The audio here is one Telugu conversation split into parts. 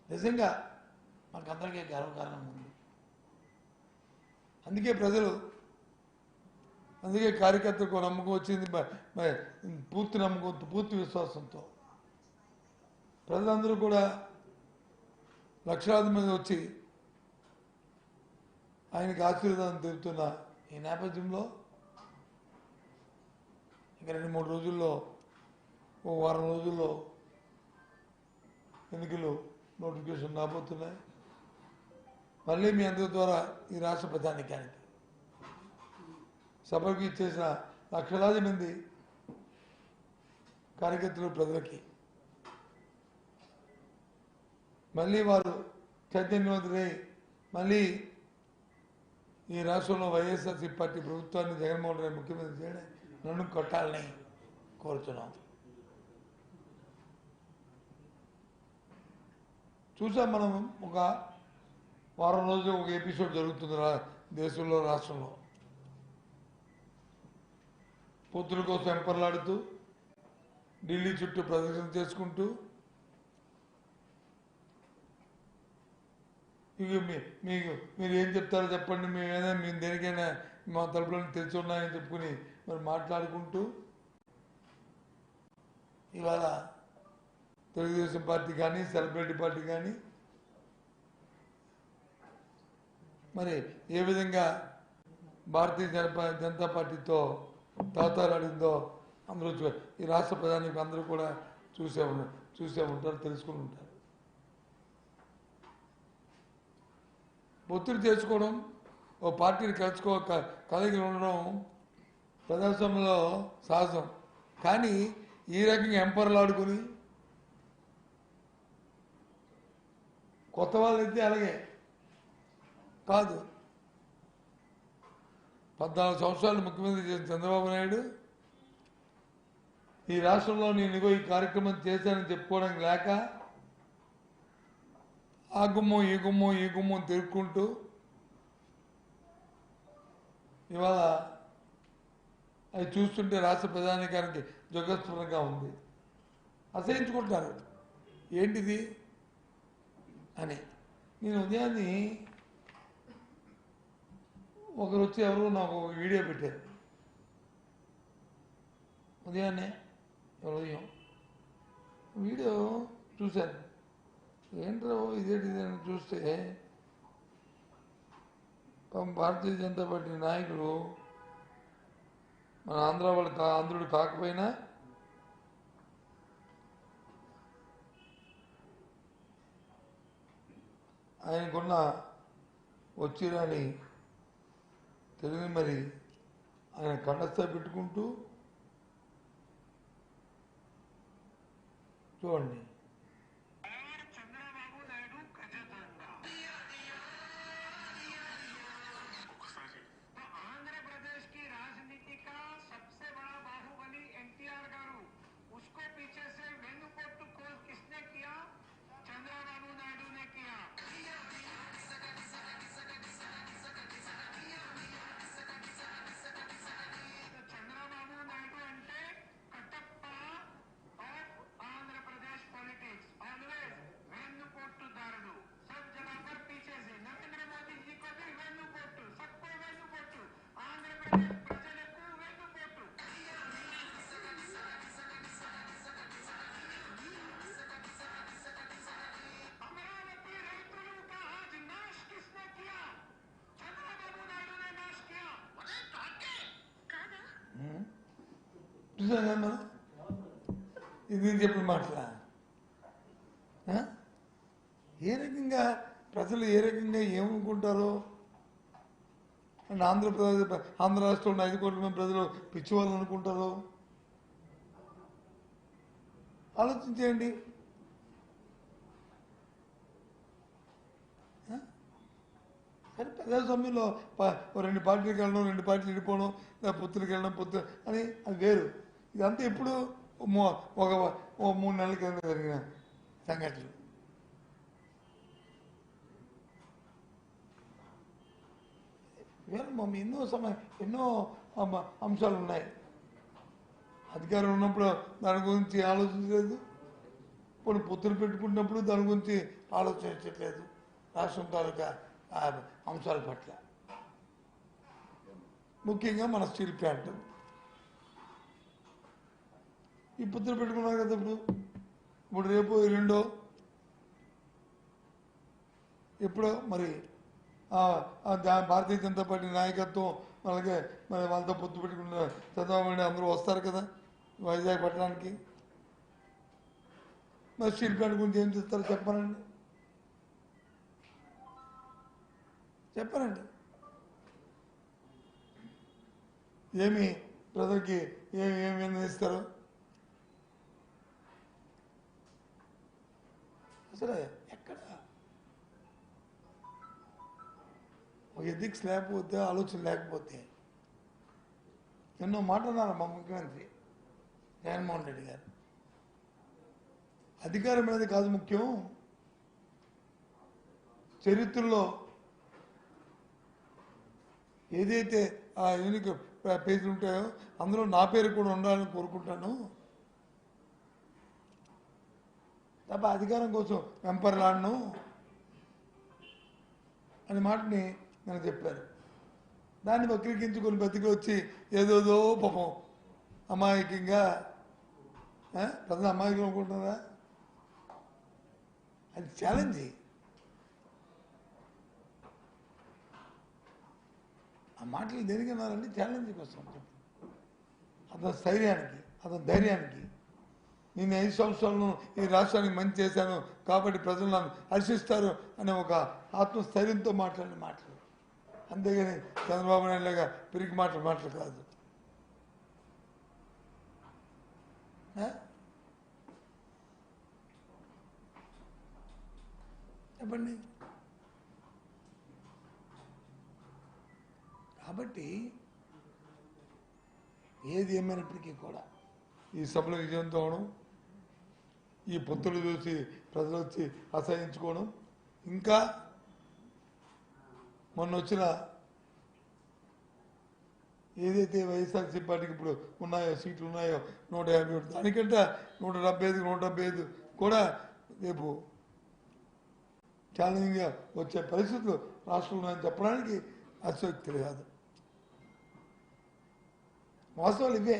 నిజంగా మనకందరికీ గర్వకారణం ఉంది. అందుకే ప్రజలు, అందుకే కార్యకర్తలకు నమ్మకం వచ్చింది, పూర్తి నమ్మకంతో, పూర్తి విశ్వాసంతో ప్రజలందరూ కూడా లక్షలాది మంది వచ్చి ఆయనకి ఆశీర్వాదం తెలుపుతున్న ఈ నేపథ్యంలో ఇంకా 2-3 రోజుల్లో, ఓ వారం రోజుల్లో ఎన్నికలు నోటిఫికేషన్ రాబోతున్నాయి. మళ్ళీ మీ అందరి ద్వారా ఈ రాష్ట్ర ప్రధానికానికి సభకు ఇచ్చేసిన లక్షలాది మంది కార్యకర్తలు ప్రజలకి మళ్ళీ వారు చైతన్యవంతులై మళ్ళీ ఈ రాష్ట్రంలో వైఎస్ఆర్సీ పార్టీ ప్రభుత్వాన్ని జగన్మోహన్ రెడ్డి ముఖ్యమంత్రి చేయడం నన్ను కొట్టాలని కోరుతున్నాం. చూసాం మనం, ఒక వారం రోజులు ఒక ఎపిసోడ్ జరుగుతుంది దేశంలో, రాష్ట్రంలో. పొత్తుల కోసం ఎంపర్లాడుతూ ఢిల్లీ చుట్టూ ప్రదర్శన చేసుకుంటూ ఇక మీకు మీరు ఏం చెప్తారో చెప్పండి, మేమేనా మేము దేనికైనా మా తలుపులను తెరిచి ఉన్నాయని చెప్పుకుని మరి మాట్లాడుకుంటూ ఇవాళ తెలుగుదేశం పార్టీ కానీ సెలబ్రిటీ పార్టీ కానీ మరి ఏ విధంగా భారతీయ జనతా పార్టీతో తాతారాడిందో అందరూ ఈ రాష్ట్ర ప్రధానికి అందరూ కూడా చూసే ఉంటారు, తెలుసుకుని ఉంటారు. ఒత్తిడి చేసుకోవడం, ఓ పార్టీని కలిగి ఉండడం ప్రజాస్వామ్యంలో సహజం. కానీ ఈ రకంగా ఎంపర్లు ఆడుకుని కొత్త వాళ్ళైతే అలాగే కాదు. 14 సంవత్సరాలు ముఖ్యమంత్రి చేసిన చంద్రబాబు నాయుడు ఈ రాష్ట్రంలో నేను ఈ కార్యక్రమం చేశానని చెప్పుకోవడానికి లేక ఆ గుమ్మం ఈ గుమ్మం తిరుక్కుంటూ ఇవాళ అది చూస్తుంటే రాష్ట్ర ప్రధానికానికి జగస్ఫురంగా ఉంది. అసహించుకుంటారు ఏంటిది అని. నేను ఉదయాన్ని ఒకరు వచ్చి ఎవరు నాకు ఒక వీడియో పెట్టారు. ఉదయాన్నే ఉదయం వీడియో చూశాను. ఏంటో ఇదేంటి అని చూస్తే భారతీయ జనతా పార్టీ నాయకులు మన ఆంధ్రుడు కాకపోయినా ఆయనకున్న వచ్చిరాని తెలివి మరి ఆయన కండస్థ పెట్టుకుంటూ చూడండి. చూసాను మనం ఇది చెప్పిన మాటలా. ఏ రకంగా ప్రజలు ఏ రకంగా ఏమనుకుంటారో అండ్ ఆంధ్ర రాష్ట్రంలో 5 కోట్ల మంది ప్రజలు పిచ్చివాళ్ళు అనుకుంటారో ఆలోచించేయండి. సరే ప్రజాస్వామ్యంలో 2 పార్టీలకు వెళ్ళడం, 2 పార్టీలు విడిపోవడం, పొత్తులకు వెళ్ళడం, పొత్తు అని అది వేరు. ఇదంతా ఎప్పుడు ఒక 3 నెలల కింద జరిగిన సంఘటనలు. ఎన్నో అంశాలు ఉన్నాయి. అధికారం ఉన్నప్పుడు దాని గురించి ఆలోచించలేదు, కొన్ని పొత్తులు పెట్టుకున్నప్పుడు దాని గురించి ఆలోచించట్లేదు రాష్ట్రం తాలూకా ఆ అంశాల పట్ల, ముఖ్యంగా మన స్టీల్ ప్లాంట్. ఈ పొత్తులు పెట్టుకున్నారు కదా ఇప్పుడు రేపు ఎల్లుండో ఎప్పుడో మరి భారతీయ జనతా పార్టీ నాయకత్వం అలాగే మరి వాళ్ళతో పొత్తు పెట్టుకున్న చంద్రబాబు నాయుడు అందరూ వస్తారు కదా వైజాగ్ పట్టణానికి. మరి స్టీల్ ప్లాంట్ గురించి ఏం చేస్తారో చెప్పానండి. ఏమి ప్రజలకి ఏమి నిర్ణయిస్తారు అసలు? ఎక్కడ ఒక ఎథిక్స్ లేకపోతే, ఆలోచన లేకపోతే, ఎన్నో మాట్లాడారు మా ముఖ్యమంత్రి జగన్మోహన్ రెడ్డి గారు. అధికారం అనేది కాదు ముఖ్యం, చరిత్రలో ఏదైతే ఆ యూనిక్ పేజీలు ఉంటాయో అందులో నా పేరు కూడా ఉండాలని కోరుకుంటాను తప్ప అధికారం కోసం వెంపర్లాడను అనే మాటని నేను చెప్పారు. దాన్ని వక్రీకరించుకొని బతికి వచ్చి ఏదోదో పాపం అమాయకంగా ప్రజలు అమాయకం అనుకుంటున్నారా? అది ఛాలెంజ్. ఆ మాటలు దేనికి అన్నారంటే ఛాలెంజ్ కోసం చెప్పి అతని స్థైర్యానికి, అతని ధైర్యానికి. నేను 5 సంవత్సరాలను ఈ రాష్ట్రానికి మంచి చేశాను కాబట్టి ప్రజలు నన్ను హర్షిస్తారు అనే ఒక ఆత్మస్థైర్యంతో మాట్లాడిన మాటలు, అంతేగాని చంద్రబాబు నాయుడు లాగా పిరికి మాటలు కాదు. చెప్పండి. కాబట్టి ఏది ఏమైనప్పటికీ కూడా ఈ సభలో విజయంతో అవడం, ఈ పొత్తులు చూసి ప్రజలు వచ్చి అసహించుకోవడం, ఇంకా మొన్న వచ్చిన ఏదైతే వైఎస్ఆర్సీ పార్టీకి ఇప్పుడు ఉన్నాయో సీట్లు ఉన్నాయో 151, దానికంటే 175 కూడా రేపు ఛాలెంజింగ్గా వచ్చే పరిస్థితులు రాష్ట్రంలో అని చెప్పడానికి అతిశయోక్తి కాదు. వాస్తవాలు ఇవే.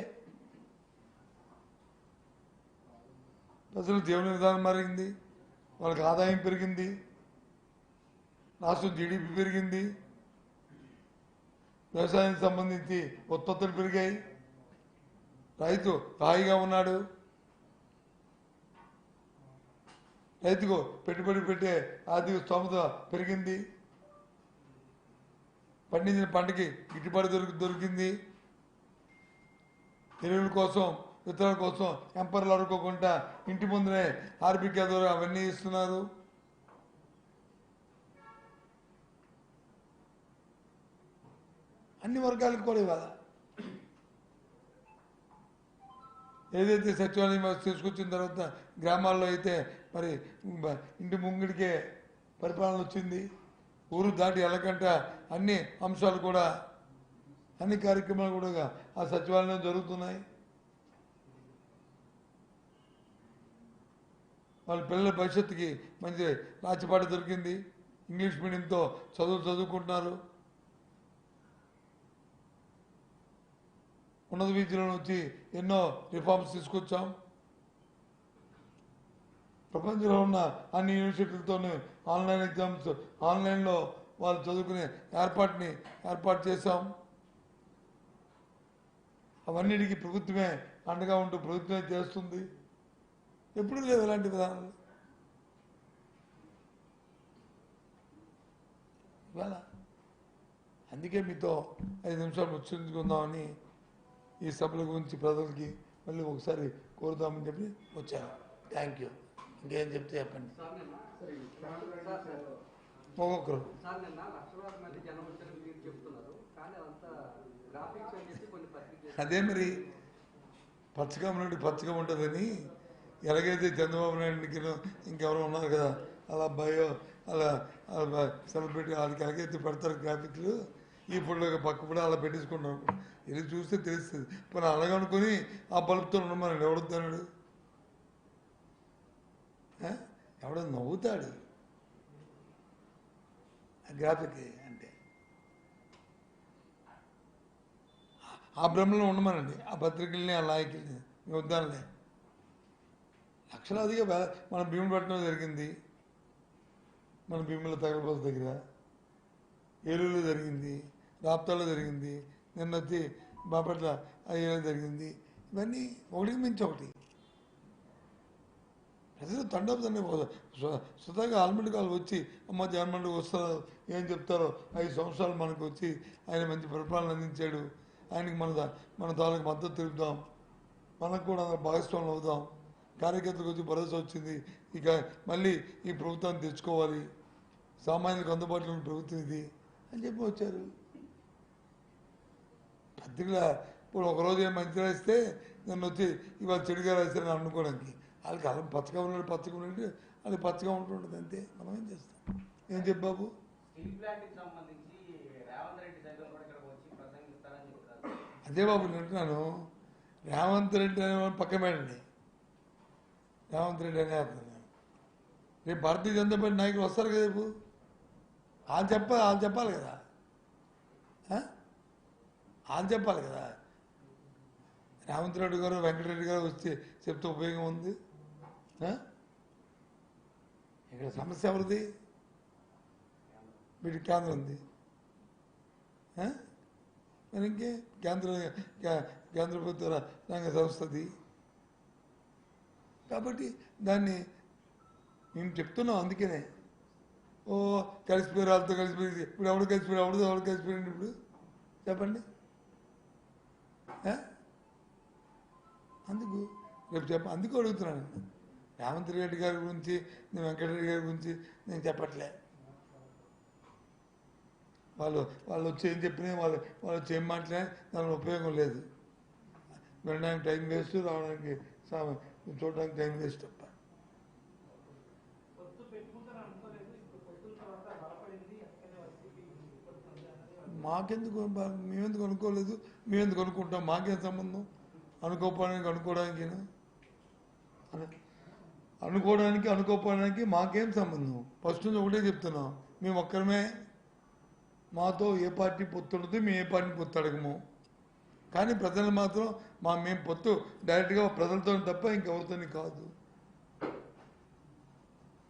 ప్రజలు జీవన విధానం మారింది, వాళ్ళకి ఆదాయం పెరిగింది, రాష్ట్రం జీడిపి పెరిగింది, వ్యవసాయానికి సంబంధించి ఉత్పత్తులు పెరిగాయి, రైతు హాయిగా ఉన్నాడు, రైతుకు పెట్టుబడి పెట్టే ఆర్థిక స్తోమత పెరిగింది, పండించిన పంటకి గిట్టుబాటు దొరికింది, ఎరువుల కోసం విత్తనాల కోసం ఎంపర్లు అడుకోకుండా ఇంటి ముందునే ఆర్బికే ద్వారా అవన్నీ ఇస్తున్నారు. అన్ని వర్గాలకు కూడా ఇవాళ ఏదైతే సచివాలయం వ్యవస్థ తీసుకొచ్చిన తర్వాత గ్రామాల్లో అయితే మరి ఇంటి ముంగిడికే పరిపాలన వచ్చింది, ఊరు దాటి వెళ్ళకంట అన్ని అంశాలు కూడా, అన్ని కార్యక్రమాలు కూడా ఆ సచివాలయం జరుగుతున్నాయి. వాళ్ళ పిల్లల భవిష్యత్తుకి మంచి రాచిపాట దొరికింది, ఇంగ్లీష్ మీడియంతో చదువుకుంటున్నారు, ఉన్నత విద్యలో నుంచి ఎన్నో రిఫార్మ్స్ తీసుకొచ్చాం. ప్రపంచంలో ఉన్న అన్ని యూనివర్సిటీలతోనూ ఆన్లైన్ ఎగ్జామ్స్, ఆన్లైన్లో వాళ్ళు చదువుకునే ఏర్పాటు చేశాం. అవన్నిటికీ ప్రభుత్వమే అండగా ఉంటూ ప్రభుత్వమే చేస్తుంది. ఎప్పుడు లేవు ఇలాంటి విధానాలు. ఇవాళ అందుకే మీతో 5 నిమిషాలు ముచ్చరించుకుందామని ఈ సభల గురించి ప్రజలకి మళ్ళీ ఒకసారి కోరుదామని చెప్పి వచ్చాను. Thank you. ఇంకేం చెప్తే చెప్పండి. ఒక్కొక్కరు అదే మరి పచ్చగా ఉన్నట్టు పచ్చగా ఉంటుందని, ఎలాగైతే చంద్రబాబు నాయుడికి ఇంకెవరో ఉన్నారు కదా అలా అలా సెలబ్రిటీ వాళ్ళకి ఎలాగైతే పెడతారు గ్రాఫిక్లు, ఈ ఫోటో పక్క కూడా అలా పెట్టించుకుంటాం. ఇది చూస్తే తెలుస్తుంది. పోనీ అలాగనుకొని ఆ బల్బుతో ఉండమని ఎవడుతున్నాడు? ఆ? ఎవడో నవ్వుతాడు గ్రాఫిక్ అంటే. ఆ భ్రమలో ఉండమనండి ఆ పత్రికల్ని ఆ నాయకుల్ని వద్దానులే. లక్షలాదిగా మన భీముపట్నం జరిగింది, మన భీముల తగలబోత దగ్గర, ఏలూరులో జరిగింది, రాప్తాలో జరిగింది, నిన్న వచ్చి బాపట్ల అయ్యేలో జరిగింది. ఇవన్నీ ఒకటికి మించి ఒకటి. ప్రజలు తండోపు స్వతహాగా ఆల్మండ్ కాలు వచ్చి అమ్మ జగన్మోహన్ వస్తారు ఏం చెప్తారో 5 సంవత్సరాలు మనకు వచ్చి ఆయన మంచి పరిపాలన అందించాడు, ఆయనకి మన తాలూకు మద్దతు తెలుపుదాం, మనకు కూడా భాగస్వాములు అవుదాం, కార్యకర్తలకు వచ్చి భరోసా వచ్చింది, ఇక మళ్ళీ ఈ ప్రభుత్వాన్ని తెచ్చుకోవాలి, సామాన్యులకు అందుబాటులో ఉన్న ప్రభుత్వం ఇది అని చెప్పి వచ్చారు. పత్రికల ఇప్పుడు ఒకరోజు ఏం మంచి రాస్తే నన్ను వచ్చి ఇవాళ చెడుగా రాశారని అనుకోవడానికి వాళ్ళకి అలా పచ్చగా ఉన్నాడు పచ్చగా ఉంటే అది పచ్చగా ఉంటుంటుంది అంతే. మనం ఏం చేస్తాం? ఏం చెప్పావు? అదే బాబు వింటున్నాను. రేవంత్ రెడ్డి అనే పక్కన పెట్టండి, రేవంత్ రెడ్డి అనే రేపు భారతీయ జనతా పార్టీ నాయకులు వస్తారు కదా రేపు, వాళ్ళు చెప్పాలి కదా, వాళ్ళు చెప్పాలి కదా. రేవంత్ రెడ్డి గారు వెంకటరెడ్డి గారు వచ్చి చెప్తే ఉపయోగం ఉంది? ఇక్కడ సమస్య ఎవరిది? వీటి కేంద్రం ఉంది మరి ఇంకే కేంద్ర ప్రభుత్వ రంగ సంస్థది కాబట్టి దాన్ని మేము చెప్తున్నాం. అందుకనే ఓ కలిసిపోయారు, వాళ్ళతో కలిసిపోయింది. ఇప్పుడు ఎవడు కలిసిపోయాడు? ఎవడు కలిసిపోయింది? ఇప్పుడు చెప్పండి. అందుకు రేపు అందుకు అడుగుతున్నాను. రేవంత్ రెడ్డి గారి గురించి, నేను వెంకటరెడ్డి గారి గురించి నేను చెప్పట్లే. వాళ్ళు వచ్చి ఏం చెప్పినా వాళ్ళు వచ్చి ఏం మాట్లాడినా దాని ఉపయోగం లేదు. వెళ్ళడానికి టైం వేస్ట్, రావడానికి చూడడానికి టైం వేస్ట్ తప్ప. మాకెందుకు? మేమెందుకు అనుకోలేదు, మేమెందుకు అనుకుంటాం? మాకేం సంబంధం? అనుకోపోవడానికి మాకేం సంబంధం? ఫస్ట్ నుంచి ఒకటే చెప్తున్నాం, మేము ఒక్కరమే, మాతో ఏ పార్టీ పొత్తు ఉండదు, మేము ఏ పార్టీని పొత్తు అడగము. కానీ ప్రజలు మాత్రం మేము పొత్తు డైరెక్ట్గా ప్రజలతో తప్ప ఇంకెవరితో కాదు.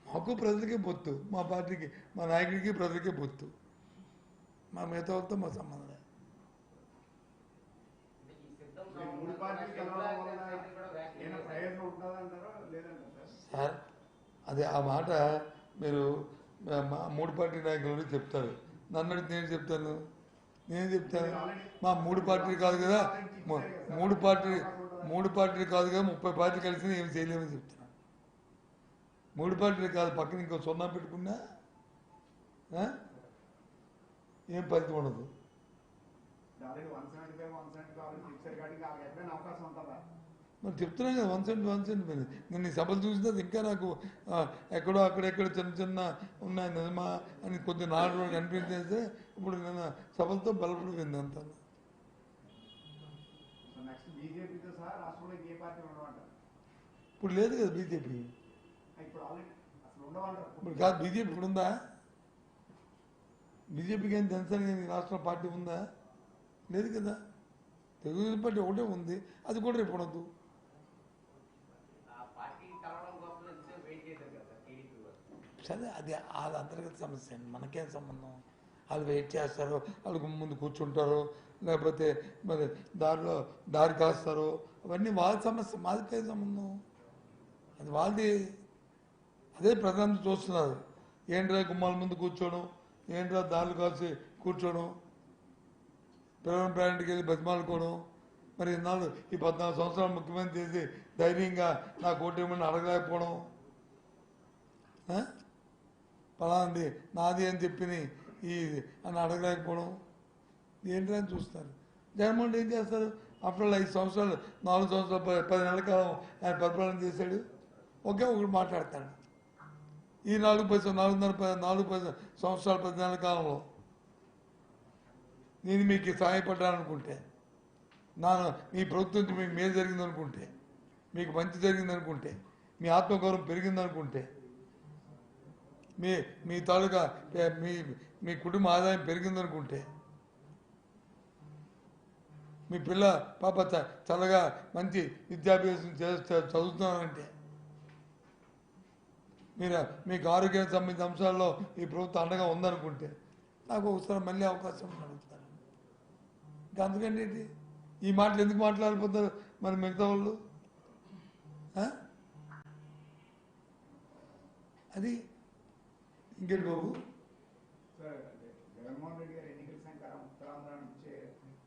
మాకు ప్రజలకే పొత్తు, మా పార్టీకి, మా నాయకుడికి ప్రజలకే పొత్తు, మా మిగతా వాళ్ళతో మా సంబంధం. సార్ అదే ఆ మాట మీరు 3 పార్టీ నాయకులు చెప్తారు, నన్ను అడిగితే నేను చెప్తాను. మా 3 పార్టీలు కాదు కదా, 3 పార్టీలు కాదు కదా, 30 పార్టీలు కలిసి ఏమి చేయలేమని చెప్తున్నాను. 3 పార్టీలు కాదు, పక్కన ఇంకో 0 పెట్టుకున్నా ఏం ఫలితం ఉండదు. మరి చెప్తున్నాం కదా 1 సెంట్ నేను సభలు చూసినా ఇంకా నాకు ఎక్కడో అక్కడెక్కడ చిన్న ఉన్నాయి నిజమా అని కొద్దిగా నాలుగు రోజులు కనిపించేస్తే ఇప్పుడు నేను సభలతో బలపడిపోయింది అంతా. ఇప్పుడు లేదు కదా బీజేపీ, ఇప్పుడు కాదు బీజేపీ ఇప్పుడు ఉందా? బీజేపీకి ఏం జనసేన రాష్ట్ర పార్టీ ఉందా? లేదు కదా. తెలుగుదేశం పార్టీ ఒకటే ఉంది, అది కూడా రేపు ఉండదు. సరే అది అంతర్గత సమస్య అండి, మనకేం సంబంధం? వాళ్ళు వెయిట్ చేస్తారు, వాళ్ళకు ముందు కూర్చుంటారు, లేకపోతే మరి దారి కాస్తారు, అవన్నీ వాళ్ళ సమస్య, మాదికే సంబంధం, అది వాళ్ళది. అదే ప్రజలంతా చూస్తున్నారు, ఏంట్రా గుమ్మాల ముందు కూర్చోవడం, ఏంట్రా దారులు కాసి కూర్చోవడం, పిల్లల పేరెంట్కి వెళ్ళి బతిమాలుకోవడం. మరి ఇన్నాళ్ళు ఈ 14 సంవత్సరాలు ముఖ్యమంత్రి చేసి ధైర్యంగా నాకు ఓటేమని అడగలేకపోవడం, పలాంది నాది అని చెప్పి అని అడగలేకపోవడం, ఏంటని చూస్తారు. జగన్మోహన్ రెడ్డి ఏం చేస్తారు? ఆఫ్టర్ 5 సంవత్సరాలు 4 సంవత్సరాలు 10 నెలల కాలం ఆయన పరిపాలన చేశాడు, ఒకే ఒకటి మాట్లాడతాడు. ఈ 4-10 సంవత్సరాలు 10 నెలల కాలంలో నేను మీకు సహాయపడ్డాననుకుంటే, మీ ప్రభుత్వం మీకు మేలు జరిగిందనుకుంటే, మీకు మంచి జరిగిందనుకుంటే, మీ ఆత్మగౌరవం పెరిగిందనుకుంటే, మీ మీ తాలూకా మీ మీ కుటుంబ ఆదాయం పెరిగిందనుకుంటే, మీ పిల్ల పాప చల్లగా మంచి విద్యాభ్యాసం చదువుతున్నారంటే, మీరు మీకు ఆరోగ్యానికి సంబంధించిన అంశాల్లో ఈ ప్రభుత్వం అండగా ఉందనుకుంటే నాకు ఒకసారి మళ్ళీ అవకాశం అడుగుతారు. ఇంకా అందుకంటే ఏంటి ఈ మాటలు ఎందుకు మాట్లాడిపోతారు మరి మిగతా వాళ్ళు? అది ఇంకేంటి బాబు? జగన్మోహన్ రెడ్డి గారు ఎన్నికల సంఖ్యారం ఉత్తరాంధ్ర నుంచి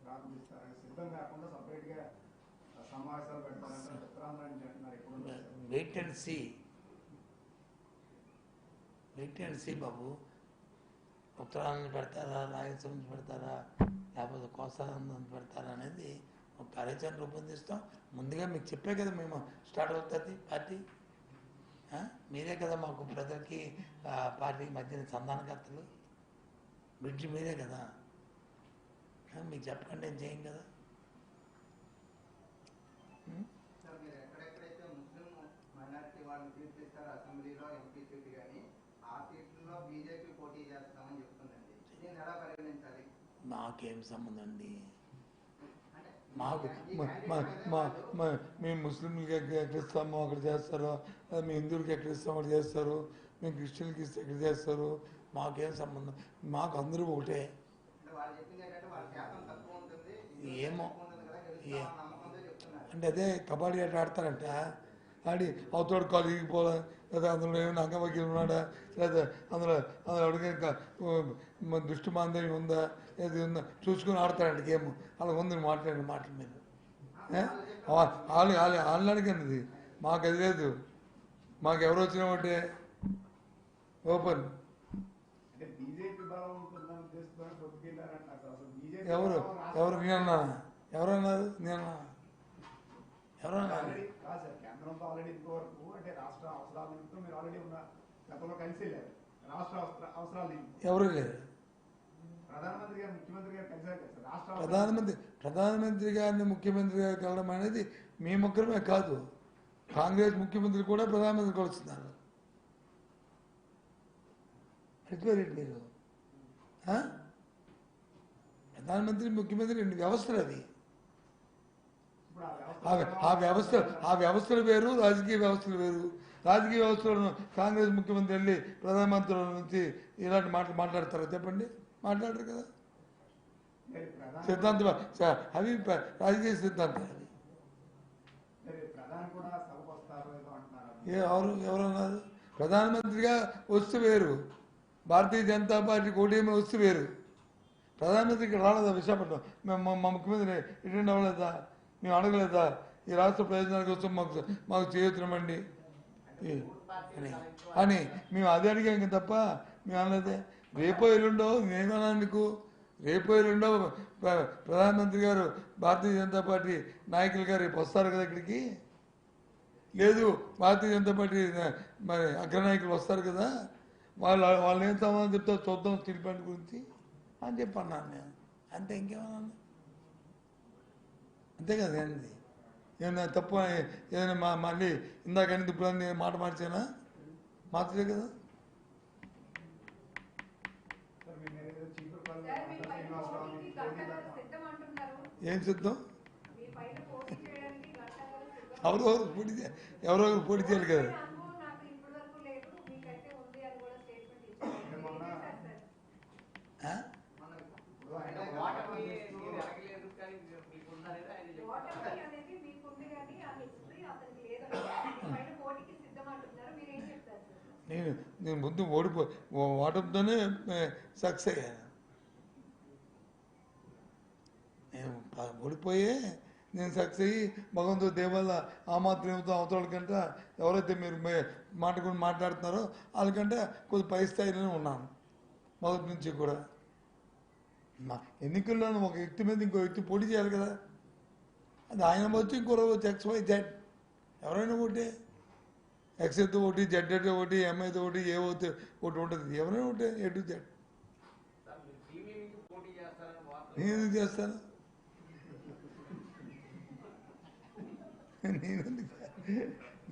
ప్రారంభిస్తారని సిద్ధం కాకుండా సపరేట్గా సమావేశాలు పెడతారంటే ఉత్తరాంధ్ర నుంచి అంటున్నారు. ఎప్పుడు వెయిట్ అండ్ సీ బాబు. ఉత్తరాంధ్ర పెడతారా, రాయలసీమ నుంచి పెడతారా, లేకపోతే కోస్తాంధ్ర నుంచి పెడతారా అనేది ఒక కార్యాచరణ రూపొందిస్తాం. ముందుగా మీకు చెప్పే కదా మేము స్టార్ట్ అవుతుంది పార్టీ. మీరే కదా మాకు ప్రజలకి పార్టీకి మధ్యన సంధానకర్తలు, బ్రిడ్జ్ మీరే కదా. మీకు చెప్పకండి ఏం చేయం కదా. మాకేం సంబంధం అండి? మాకు మేము ముస్లింలకి ఎక్కడ ఇస్తామో అక్కడ చేస్తారు, మీ హిందువులకి ఎక్కడ ఇస్తామో అక్కడ చేస్తారు, మేము క్రిస్టియన్కి ఇస్తే ఎక్కడ చేస్తారు. మాకేం సంబంధం? మాకు అందరూ ఒకటే. ఏమో అంటే అదే కబడ్డీ ఆట ఆడతారంట, ఆడి అవతోడు కాలు ఇరిగిపోలే, లేదా అందులో ఏమైనా అంగవైకల్యం ఉన్నాడా, లేదా అందులో అడిగే దృష్టి మాంద్యం ఉందా, ఏది ఉందా చూసుకుని ఆడతారంట గేమ్. అలా ఉంది మాట్లాడిన మాటల మీద. వాళ్ళు అడిగినది మాకు అది లేదు. మాకు ఎవరు వచ్చినా ఒకటే ఓపెన్. ఎవరు నేనన్నా? ఎవరన్నారు? నేనన్నా? ఎవరన్నారు? కేంద్రంతో ఆల్రెడీ ఇంతవరకు అంటే రాష్ట్ర అవసరాల నిమిత్తం మీరు ఆల్రెడీ ఉన్న గతంలో కలిసి వెళ్ళారు. రాష్ట్ర అవసరాల నిమిత్తం ఎవరు లేరు. ప్రధానమంత్రి గారు ముఖ్యమంత్రి గారు కలిసారు కదా రాష్ట్ర ప్రధానమంత్రి గారిని ముఖ్యమంత్రి గారు కలవడం అనేది మీ ముగ్గురమే కాదు, కాంగ్రెస్ ముఖ్యమంత్రి కూడా ప్రధానమంత్రి కలుస్తున్నారు. అడిగారు మీరు ప్రధానమంత్రి ముఖ్యమంత్రి రెండు వ్యవస్థలు. అది ఆ వ్యవస్థలు వేరు, రాజకీయ వ్యవస్థలు వేరు. రాజకీయ వ్యవస్థలను కాంగ్రెస్ ముఖ్యమంత్రి వెళ్ళి ప్రధానమంత్రుల నుంచి ఇలాంటి మాటలు మాట్లాడతారా చెప్పండి? మాట్లాడరు కదా. సిద్ధాంతం అవి రాజకీయ సిద్ధాంతాలు. ఎవరన్నారు? ప్రధానమంత్రిగా వస్తు వేరు, భారతీయ జనతా పార్టీ కూటమి వస్తు వేరు. ప్రధానమంత్రికి రాలేదా విశాఖపట్నం? మేము మా ముఖ్యమంత్రి అటెండ్ అవ్వలేదా? మేము అడగలేదా ఈ రాష్ట్ర ప్రయోజనాల కోసం మాకు చేయుతున్నామండి అని మేము అదే అడిగాం తప్ప మేము అనలేదే. రేపో ఎల్లుండో నేనేమన్నా నీకు రేపో ఎల్లుండో ప్రధానమంత్రి గారు భారతీయ జనతా పార్టీ నాయకులు గారు రేపు వస్తారు కదా ఇక్కడికి. లేదు భారతీయ జనతా పార్టీ మరి అగ్రనాయకులు వస్తారు కదా, వాళ్ళు ఏం సమాధానం చెప్తారు చూద్దాం స్టీల్ ప్లాంట్ గురించి అని చెప్పి అన్నాను నేను. అంతే, ఇంకేమన్నా అంతే కదా. ఏంది ఏమన్నా తప్పు? ఏదైనా మళ్ళీ ఇందాకని ఇప్పుడు నేను మాట మార్చానా? మార్చలే కదా. ఏం సిద్ధం? ఎవరెవరు పోటీ చేయాలి కదా. నేను ముందు ఓటమితోనే సక్సెస్ అయ్యాను. నేను ఓడిపోయే నేను సక్సెస్ అయ్యి భగవంతుడి దేవల్ల ఆ మాత్రం అవతల కంటే ఎవరైతే మీరు మాట్లాడుతున్నారో వాళ్ళకంటే కొద్ది పై స్థాయిలోనే ఉన్నాను మొదటి నుంచి కూడా. మా ఎన్నికల్లోనూ ఒక వ్యక్తి మీద ఇంకో వ్యక్తి పోటీ చేయాలి కదా. అది ఆయన వచ్చి ఇంకో వచ్చి XY Z ఎవరైనా ఒకటి, X అయితే ఒకటి, Z అయితే ఒకటి, M అయితే ఒకటి, ఏ ఒకటి ఉంటుంది. ఎవరైనా ఒకటి A to Z. నేను ఎందుకు చేస్తాను?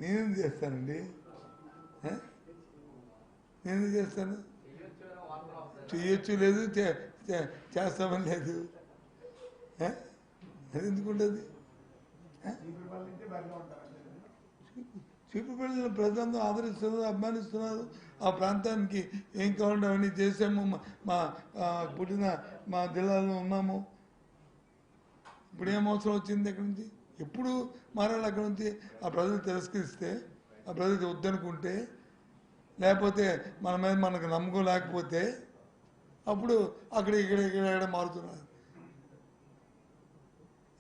నేనేం చేస్తానండి? నేనేం చేస్తాను? చేయొచ్చు లేదు, చేస్తామని లేదు. అది ఎందుకుంటుంది? చీపురు వాళ్ళ నుంచే బరిలో ఉంటారు అంతే. చీపురుపల్లిలో ప్రజలందరూ ఆదరిస్తున్నారు, అభిమానిస్తున్నారు. ఆ ప్రాంతానికి ఏం కావాలంటే అవన్నీ చేసాము. మా పుట్టిన మా జిల్లాలో ఉన్నాము. ఇప్పుడు ఏం అవసరం వచ్చింది ఎక్కడి నుంచి? ఎప్పుడు మారాలి అక్కడి నుంచి? ఆ ప్రజలు తిరస్కరిస్తే, ఆ ప్రజలు వద్దనుకుంటే, లేకపోతే మన మీద మనకు నమ్మకం లేకపోతే అప్పుడు అక్కడ ఇక్కడ మారుతున్నారు.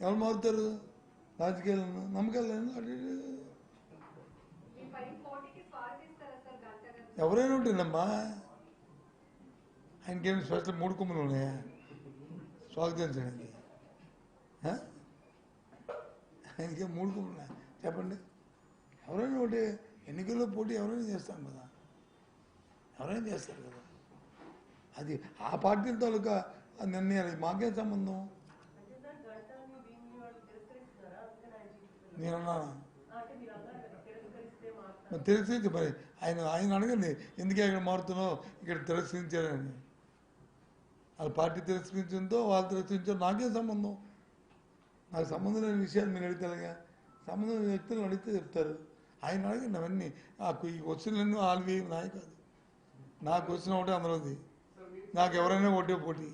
ఎవరు మారుతారు? రాజకీయాలను నమ్మకాలను ఎవరైనా ఉంటుందమ్మా. ఆయనకేమి స్పెషల్ 3 కొమ్ములు ఉన్నాయా స్వాగతించడానికి? ఆయనకేం 3 కొమ్ములు ఉన్నాయా చెప్పండి? ఎవరైనా ఒకటి ఎన్నికల్లో పోటీ ఎవరైనా చేస్తాం కదా, ఎవరైనా చేస్తారు కదా. అది ఆ పార్టీల తాలూకా నిర్ణయాలు, మాకేం సంబంధం? నేనన్నా తిరస్కరించి మరి ఆయన అడగండి, ఎందుకే ఇక్కడ మారుతున్నావు, ఇక్కడ తిరస్కరించారని. వాళ్ళ పార్టీ తిరస్కరించిందో వాళ్ళు తిరస్కరించారో నాకేం సంబంధం? నాకు సంబంధం లేని విషయాలు మీరు అడుగుతారుగా. సంబంధం లేని వ్యక్తులను అడిగితే చెప్తారు. ఆయన అడగండి అవన్నీ. ఈ క్వశ్చన్లన్నీ వాళ్ళవి నాయ కాదు. నాకు క్వశ్చన్ ఒకటే అందరిది. నాకు ఎవరైనా ఒకటే పోటీ.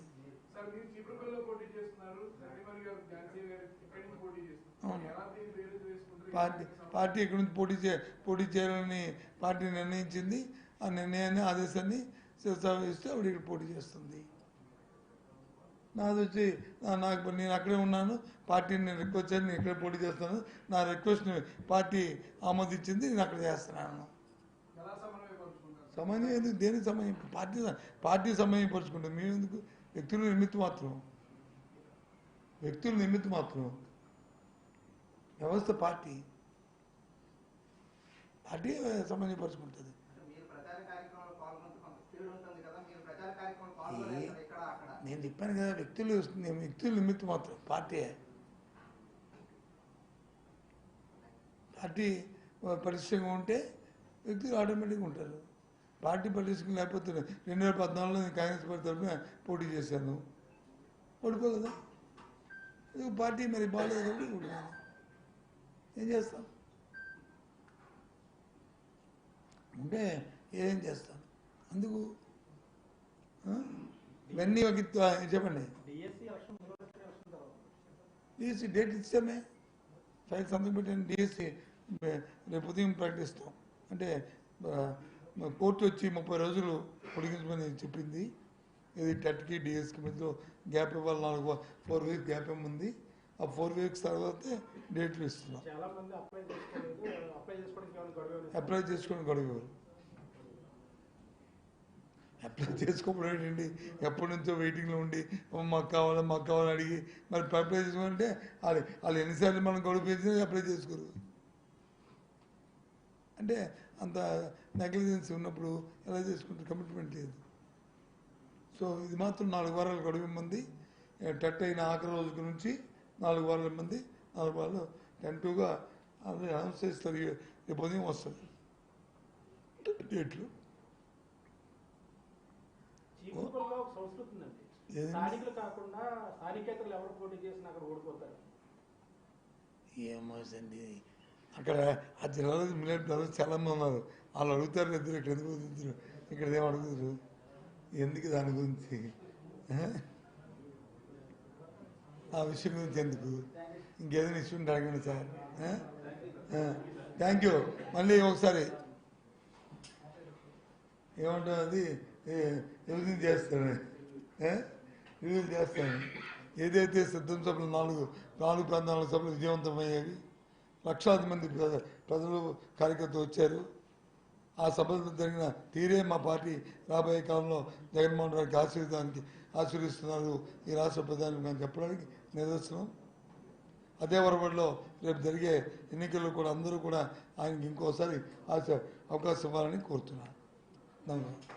పార్టీ ఎక్కడి నుంచి పోటీ చేయాలని పార్టీ నిర్ణయించింది. ఆ నిర్ణయాన్ని, ఆదేశాన్ని శిరసావహిస్తే ఆవిడ ఇక్కడ పోటీ చేస్తుంది. నాది వచ్చి నేను అక్కడే ఉన్నాను, పార్టీని నేను రిక్వెస్ట్ చేసి నేను ఇక్కడే పోటీ చేస్తాను, నా రిక్వెస్ట్ని పార్టీ ఆమోదించింది, నేను అక్కడ చేస్తున్నాను. సమయం ఎందుకు? దేనికి సమయం? పార్టీ సమయం పరుచుకుంటాం మేము ఎందుకు? వ్యక్తుల నిమిత్తం మాత్రం, వ్యక్తుల నిమిత్తం మాత్రం. వ్యవస్థ పార్టీ సమన్వయపరుచుకుంటుంది. నేను చెప్పాను కదా, వ్యక్తుల నిమిత్తం మాత్రం. పార్టీ పరిశ్రమ ఉంటే వ్యక్తులు ఆటోమేటిక్గా ఉంటారు. పార్టీ పరిశ్రమ లేకపోతే 2014లో నేను కాంగ్రెస్ పార్టీ తరఫున పోటీ చేశాను, ఓడిపోలేదా? పార్టీ మరి బాగాలేదు కాబట్టి ఓడిపోయాను. ఏం చేస్తాం? అంటే ఏం చేస్తాను అందుకు. ఇవన్నీ చెప్పండి. డిఎస్సి డేట్ ఇచ్చామే, ఫైల్ సంతకం పెట్టండి. డిఎస్సి రేపు ఉదయం ప్రకటిస్తాం. అంటే కోర్టు వచ్చి 30 రోజులు పొడిగించమని చెప్పింది. ఇది టెట్కి డిఎస్కి మధ్యలో గ్యాప్ ఇవ్వాలి. 4 వీక్స్ గ్యాప్ ఏముంది. ఆ 4 వీక్స్ తర్వాతే డేట్లు ఇస్తున్నాం. అప్లై చేసుకోవడం గడువు. అప్లై చేసుకోవడం ఏంటండి? ఎప్పటి నుంచో వెయిటింగ్లో ఉండి మాకు కావాలని అడిగి మరి అప్లై చేసుకోవాలంటే వాళ్ళు ఎన్నిసార్లు మనం గడువు పెంచినా అప్లై చేసుకోరు. అంటే అంత నెగ్లిజెన్స్ ఉన్నప్పుడు ఎలా చేసుకుంటారు? కమిట్మెంట్ లేదు. సో ఇది మాత్రం 4 వారాలు గడువు ఇమ్మంది. టెట్ అయిన ఆఖరి రోజు నుంచి 4 వారాలు ఇమ్మంది. 4 వారాలు టెంటివ్గా అనౌన్స్ చేస్తారు. రేపు ఉదయం వస్తుంది డేట్లు. ఏమోసండి, అక్కడ ఆ జిల్లాలో మిలియన్ బ్రదర్స్ చాలామంది ఉన్నారు. వాళ్ళు అడుగుతారు, ఇద్దరు ఇక్కడ ఎందుకు ఇద్దరు ఇక్కడ ఏం అడుగుతారు? ఎందుకు దాని గురించి? ఆ విషయం గురించి ఎందుకు? ఇంకేదైనా ఇష్యూ ఉంటే అడగండి సార్. Thank you. మళ్ళీ ఒకసారి ఏమంటాం, అది రివిజన్ చేస్తాను, రివిజన్ చేస్తాను. ఏదైతే సిద్ధం సభలు 4 ప్రాంతాల సభలు విజయవంతమయ్యేవి, లక్షలాది మంది ప్రజలు కార్యకర్తలు వచ్చారు. ఆ సభలో జరిగిన తీరే మా పార్టీ రాబోయే కాలంలో జగన్మోహన్ రెడ్డికి ఆశీర్వదిస్తున్నారు ఈ రాష్ట్ర ప్రధాని చెప్పడానికి నిదర్శనం. అదే వరవడిలో రేపు జరిగే ఎన్నికల్లో కూడా అందరూ కూడా ఆయనకి ఇంకోసారి అవకాశం ఇవ్వాలని కోరుతున్నాను. ధన్యవాదాలు.